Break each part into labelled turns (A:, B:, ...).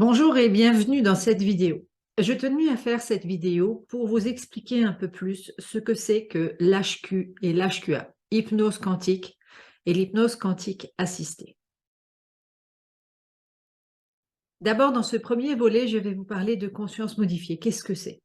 A: Bonjour et bienvenue dans cette vidéo. Je tenais à faire cette vidéo pour vous expliquer un peu plus ce que c'est que l'HQ et l'HQA, hypnose quantique et l'hypnose quantique assistée. D'abord, dans ce premier volet, je vais vous parler de conscience modifiée. Qu'est-ce que c'est?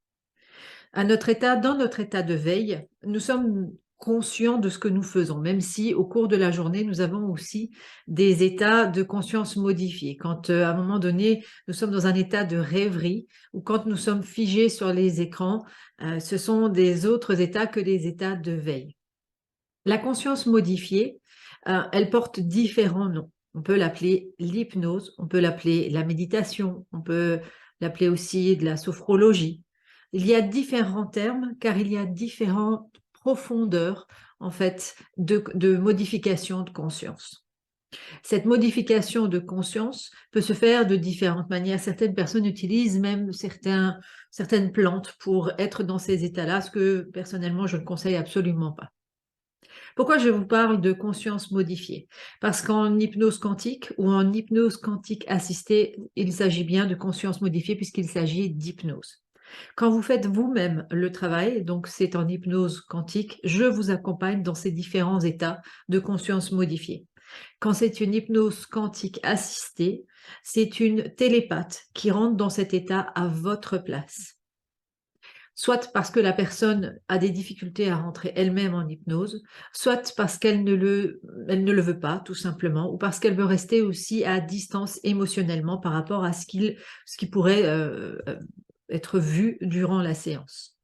A: Dans notre état de veille, nous sommes conscients de ce que nous faisons, même si au cours de la journée, nous avons aussi des états de conscience modifiés. Quand à un moment donné, nous sommes dans un état de rêverie ou quand nous sommes figés sur les écrans, ce sont des autres états que les états de veille. La conscience modifiée, elle porte différents noms. On peut l'appeler l'hypnose, on peut l'appeler la méditation, on peut l'appeler aussi de la sophrologie. Il y a différents termes car il y a différentes profondeurs en fait de modification de conscience. Cette modification de conscience peut se faire de différentes manières. Certaines personnes utilisent même certaines plantes pour être dans ces états-là, ce que personnellement je ne conseille absolument pas. Pourquoi je vous parle de conscience modifiée? Parce qu'en hypnose quantique ou en hypnose quantique assistée, il s'agit bien de conscience modifiée puisqu'il s'agit d'hypnose. Quand vous faites vous-même le travail, donc c'est en hypnose quantique, je vous accompagne dans ces différents états de conscience modifiée. Quand c'est une hypnose quantique assistée, c'est une télépathe qui rentre dans cet état à votre place. Soit parce que la personne a des difficultés à rentrer elle-même en hypnose, soit parce elle ne le veut pas, tout simplement, ou parce qu'elle veut rester aussi à distance émotionnellement par rapport à ce qui pourrait être vu durant la séance.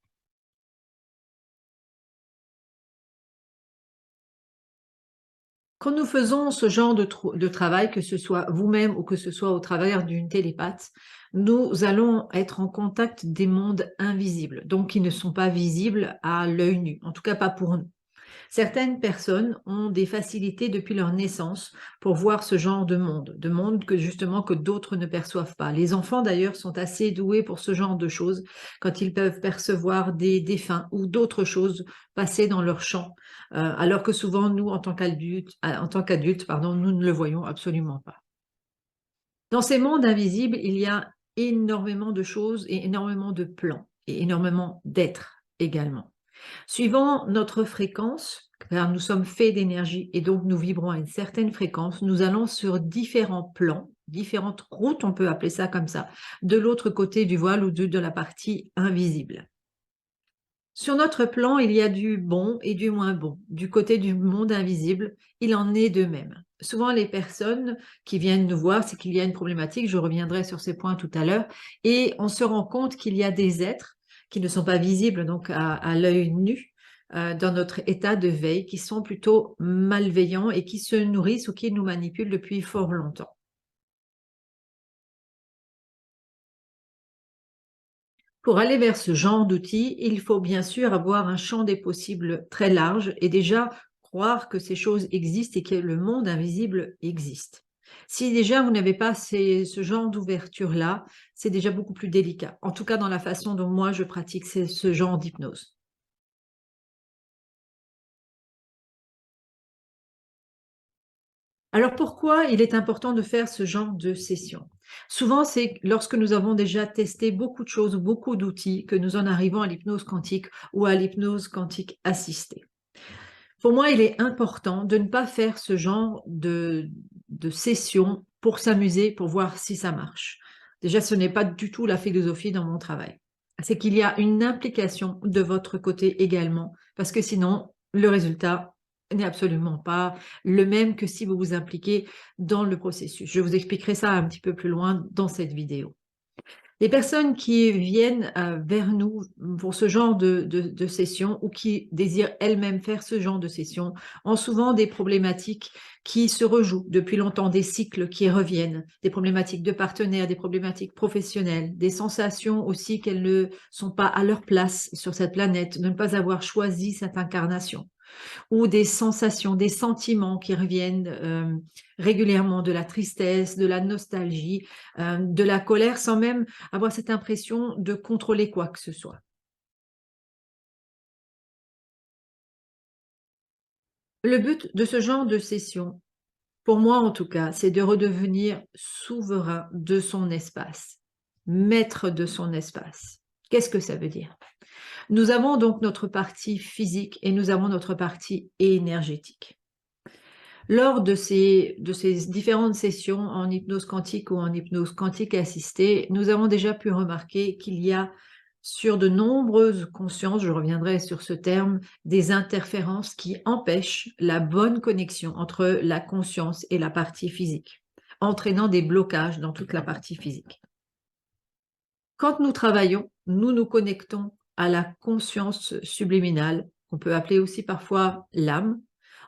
A: Quand nous faisons ce genre de travail, que ce soit vous-même ou que ce soit au travers d'une télépathe, nous allons être en contact des mondes invisibles, donc qui ne sont pas visibles à l'œil nu, en tout cas pas pour nous. Certaines personnes ont des facilités depuis leur naissance pour voir ce genre de monde que justement que d'autres ne perçoivent pas. Les enfants d'ailleurs sont assez doués pour ce genre de choses quand ils peuvent percevoir des défunts ou d'autres choses passer dans leur champ, alors que souvent nous, en tant qu'adultes, pardon, nous ne le voyons absolument pas. Dans ces mondes invisibles, il y a énormément de choses et énormément de plans et énormément d'êtres également. Suivant notre fréquence, car nous sommes faits d'énergie et donc nous vibrons à une certaine fréquence, nous allons sur différents plans, différentes routes, on peut appeler ça comme ça, de l'autre côté du voile ou de la partie invisible. Sur notre plan, il y a du bon et du moins bon. Du côté du monde invisible, il en est de même. Souvent, les personnes qui viennent nous voir, c'est qu'il y a une problématique, je reviendrai sur ces points tout à l'heure, et on se rend compte qu'il y a des êtres qui ne sont pas visibles donc à l'œil nu dans notre état de veille, qui sont plutôt malveillants et qui se nourrissent ou qui nous manipulent depuis fort longtemps. Pour aller vers ce genre d'outils, il faut bien sûr avoir un champ des possibles très large et déjà croire que ces choses existent et que le monde invisible existe. Si déjà vous n'avez pas ce genre d'ouverture-là, c'est déjà beaucoup plus délicat. En tout cas, dans la façon dont moi je pratique ce genre d'hypnose. Alors pourquoi il est important de faire ce genre de session? Souvent, c'est lorsque nous avons déjà testé beaucoup de choses, beaucoup d'outils, que nous en arrivons à l'hypnose quantique ou à l'hypnose quantique assistée. Pour moi, il est important de ne pas faire ce genre de session pour s'amuser, pour voir si ça marche. Déjà, ce n'est pas du tout la philosophie dans mon travail. C'est qu'il y a une implication de votre côté également, parce que sinon, le résultat n'est absolument pas le même que si vous vous impliquez dans le processus. Je vous expliquerai ça un petit peu plus loin dans cette vidéo. Les personnes qui viennent vers nous pour ce genre de session ou qui désirent elles-mêmes faire ce genre de session ont souvent des problématiques qui se rejouent depuis longtemps, des cycles qui reviennent, des problématiques de partenaires, des problématiques professionnelles, des sensations aussi qu'elles ne sont pas à leur place sur cette planète, de ne pas avoir choisi cette incarnation ou des sensations, des sentiments qui reviennent régulièrement, de la tristesse, de la nostalgie, de la colère, sans même avoir cette impression de contrôler quoi que ce soit. Le but de ce genre de session, Pour moi, en tout cas, c'est de redevenir souverain de son espace, maître de son espace. Qu'est-ce que ça veut dire? Nous avons donc notre partie physique et nous avons notre partie énergétique. Lors de ces différentes sessions en hypnose quantique ou en hypnose quantique assistée, nous avons déjà pu remarquer qu'il y a sur de nombreuses consciences, je reviendrai sur ce terme, des interférences qui empêchent la bonne connexion entre la conscience et la partie physique, entraînant des blocages dans toute la partie physique. Quand nous travaillons, nous nous connectons à la conscience subliminale, qu'on peut appeler aussi parfois l'âme.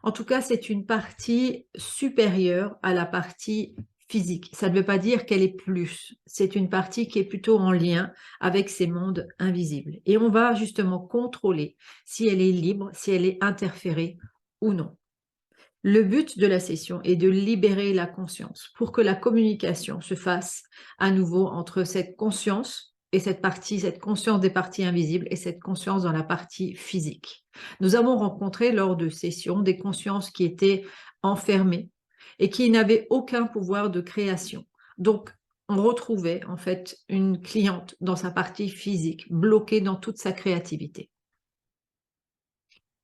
A: En tout cas, c'est une partie supérieure à la partie physique. Ça ne veut pas dire qu'elle est plus. C'est une partie qui est plutôt en lien avec ces mondes invisibles. Et on va justement contrôler si elle est libre, si elle est interférée ou non. Le but de la session est de libérer la conscience pour que la communication se fasse à nouveau entre cette conscience et cette partie, cette conscience des parties invisibles et cette conscience dans la partie physique. Nous avons rencontré lors de sessions des consciences qui étaient enfermées et qui n'avaient aucun pouvoir de création. Donc, on retrouvait en fait une cliente dans sa partie physique, bloquée dans toute sa créativité.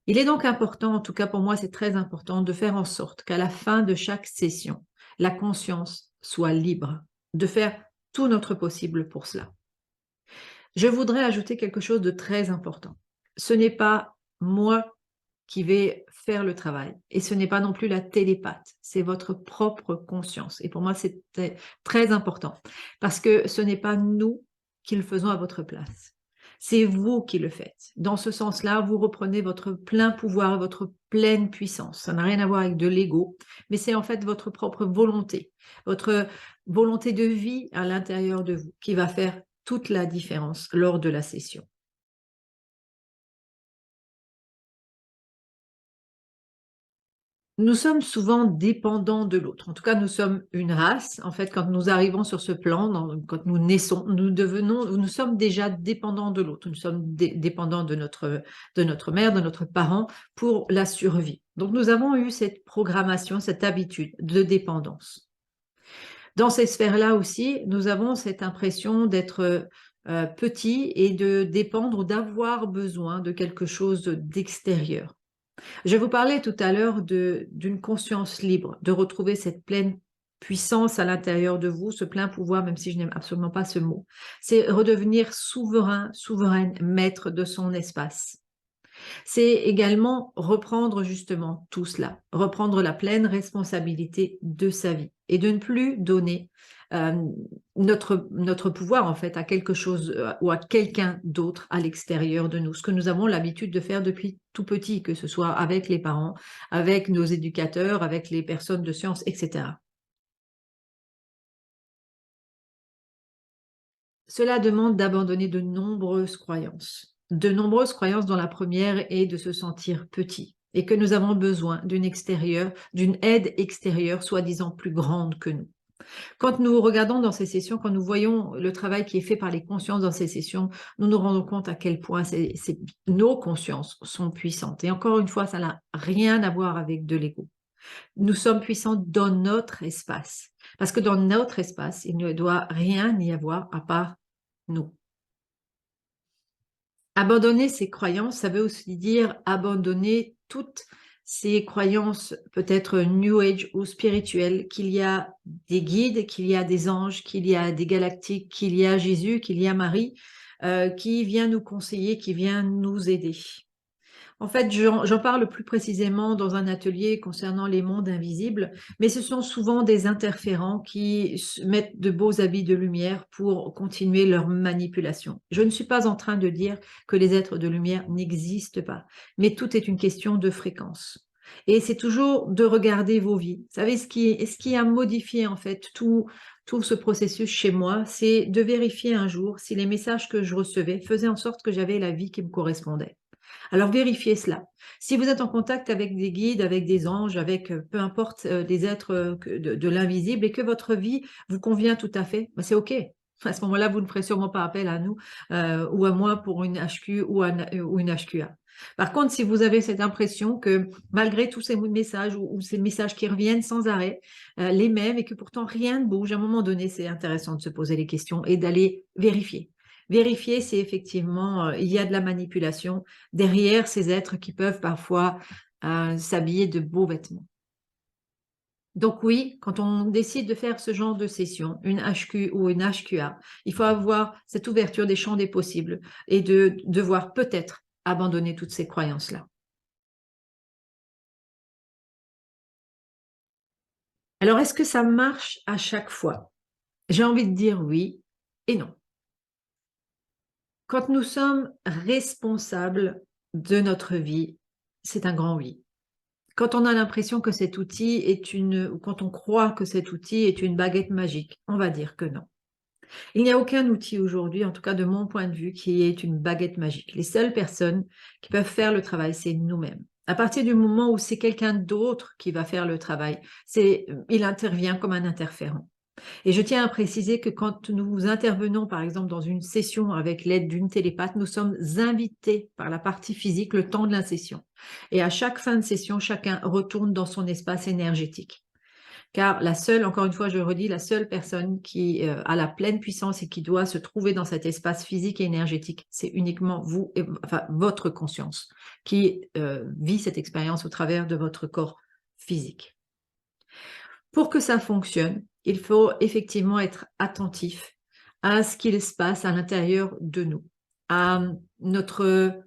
A: Il est donc important, en tout cas pour moi c'est très important, de faire en sorte qu'à la fin de chaque session, la conscience soit libre, de faire tout notre possible pour cela. Je voudrais ajouter quelque chose de très important. Ce n'est pas moi qui vais faire le travail et ce n'est pas non plus la télépathe, c'est votre propre conscience. Et pour moi c'est très important parce que ce n'est pas nous qui le faisons à votre place. C'est vous qui le faites. Dans ce sens-là, vous reprenez votre plein pouvoir, votre pleine puissance. Ça n'a rien à voir avec de l'ego, mais c'est en fait votre propre volonté, votre volonté de vie à l'intérieur de vous qui va faire toute la différence lors de la session. Nous sommes souvent dépendants de l'autre. En tout cas, nous sommes une race. En fait, quand nous arrivons sur ce plan, quand nous naissons, nous sommes déjà dépendants de l'autre. Nous sommes dépendants de notre mère, de notre parent pour la survie. Donc, nous avons eu cette programmation, cette habitude de dépendance. Dans ces sphères-là aussi, nous avons cette impression d'être petit et de dépendre ou d'avoir besoin de quelque chose d'extérieur. Je vous parlais tout à l'heure d'une conscience libre, de retrouver cette pleine puissance à l'intérieur de vous, ce plein pouvoir, même si je n'aime absolument pas ce mot. C'est redevenir souverain, souveraine, maître de son espace. C'est également reprendre justement tout cela, reprendre la pleine responsabilité de sa vie et de ne plus donner euh, notre pouvoir en fait à quelque chose ou à quelqu'un d'autre à l'extérieur de nous, ce que nous avons l'habitude de faire depuis tout petit, que ce soit avec les parents, avec nos éducateurs, avec les personnes de science, etc. Cela demande d'abandonner de nombreuses croyances. De nombreuses croyances dont la première est de se sentir petit et que nous avons besoin d'une aide extérieure soi-disant plus grande que nous. Quand nous regardons dans ces sessions, quand nous voyons le travail qui est fait par les consciences dans ces sessions, nous nous rendons compte à quel point nos consciences sont puissantes. Et encore une fois, ça n'a rien à voir avec de l'ego. Nous sommes puissants dans notre espace. Parce que dans notre espace, il ne doit rien y avoir à part nous. Abandonner ses croyances, ça veut aussi dire abandonner toutes ces croyances peut-être New Age ou spirituelles, qu'il y a des guides, qu'il y a des anges, qu'il y a des galactiques, qu'il y a Jésus, qu'il y a Marie, qui vient nous conseiller, qui vient nous aider. En fait, j'en parle plus précisément dans un atelier concernant les mondes invisibles, mais ce sont souvent des interférents qui mettent de beaux habits de lumière pour continuer leur manipulation. Je ne suis pas en train de dire que les êtres de lumière n'existent pas, mais tout est une question de fréquence. Et c'est toujours de regarder vos vies. Vous savez, ce qui a modifié en fait tout ce processus chez moi, c'est de vérifier un jour si les messages que je recevais faisaient en sorte que j'avais la vie qui me correspondait. Alors vérifiez cela. Si vous êtes en contact avec des guides, avec des anges, avec peu importe des êtres de l'invisible et que votre vie vous convient tout à fait, ben c'est OK. À ce moment-là, vous ne ferez sûrement pas appel à nous ou à moi pour une HQ ou une HQA. Par contre, si vous avez cette impression que malgré tous ces messages ou ces messages qui reviennent sans arrêt, les mêmes, et que pourtant rien ne bouge, à un moment donné, c'est intéressant de se poser les questions et d'aller vérifier. Vérifier si effectivement il y a de la manipulation derrière ces êtres qui peuvent parfois s'habiller de beaux vêtements. Donc oui, quand on décide de faire ce genre de session, une HQ ou une HQA, il faut avoir cette ouverture des champs des possibles et de devoir peut-être abandonner toutes ces croyances-là. Alors, est-ce que ça marche à chaque fois? J'ai envie de dire oui et non. Quand nous sommes responsables de notre vie, c'est un grand oui. Quand on a l'impression que cet outil est ou quand on croit que cet outil est une baguette magique, on va dire que non. Il n'y a aucun outil aujourd'hui, en tout cas de mon point de vue, qui est une baguette magique. Les seules personnes qui peuvent faire le travail, c'est nous-mêmes. À partir du moment où c'est quelqu'un d'autre qui va faire le travail, il intervient comme un interférent. Et je tiens à préciser que quand nous intervenons, par exemple, dans une session avec l'aide d'une télépathe, nous sommes invités par la partie physique le temps de la session. Et à chaque fin de session, chacun retourne dans son espace énergétique. Car encore une fois, je redis, la seule personne qui a la pleine puissance et qui doit se trouver dans cet espace physique et énergétique, c'est uniquement vous, enfin votre conscience, qui vit cette expérience au travers de votre corps physique. Pour que ça fonctionne, il faut effectivement être attentif à ce qu'il se passe à l'intérieur de nous, à notre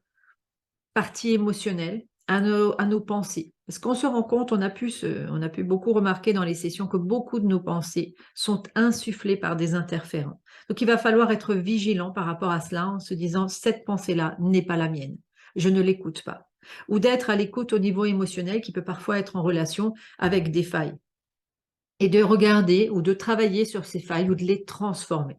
A: partie émotionnelle, à nos pensées. Parce qu'on se rend compte, on a pu beaucoup remarquer dans les sessions que beaucoup de nos pensées sont insufflées par des interférents. Donc il va falloir être vigilant par rapport à cela en se disant cette pensée-là n'est pas la mienne, je ne l'écoute pas. Ou d'être à l'écoute au niveau émotionnel qui peut parfois être en relation avec des failles. Et de regarder ou de travailler sur ces failles ou de les transformer.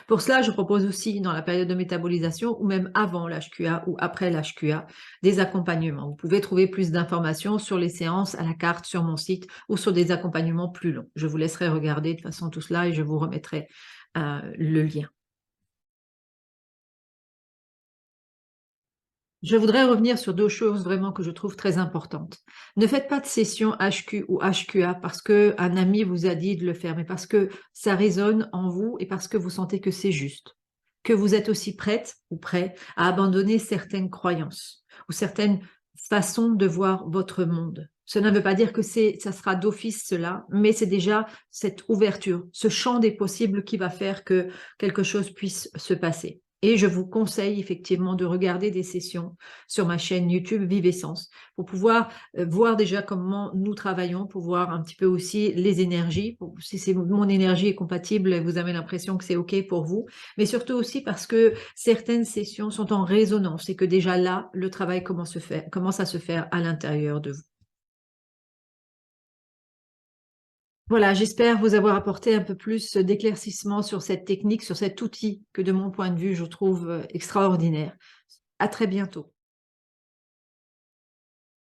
A: Pour cela, je propose aussi dans la période de métabolisation ou même avant l'HQA ou après l'HQA des accompagnements. Vous pouvez trouver plus d'informations sur les séances à la carte sur mon site ou sur des accompagnements plus longs. Je vous laisserai regarder de façon tout cela et je vous remettrai le lien. Je voudrais revenir sur deux choses vraiment que je trouve très importantes. Ne faites pas de session HQ ou HQA parce qu'un ami vous a dit de le faire, mais parce que ça résonne en vous et parce que vous sentez que c'est juste. Que vous êtes aussi prête ou prêt à abandonner certaines croyances ou certaines façons de voir votre monde. Cela ne veut pas dire que ça sera d'office cela, mais c'est déjà cette ouverture, ce champ des possibles qui va faire que quelque chose puisse se passer. Et je vous conseille effectivement de regarder des sessions sur ma chaîne YouTube Vivessence pour pouvoir voir déjà comment nous travaillons, pour voir un petit peu aussi les énergies, si mon énergie est compatible, vous avez l'impression que c'est OK pour vous, mais surtout aussi parce que certaines sessions sont en résonance et que déjà là, le travail commence à se faire à l'intérieur de vous. Voilà, j'espère vous avoir apporté un peu plus d'éclaircissement sur cette technique, sur cet outil que de mon point de vue, je trouve extraordinaire. À très bientôt.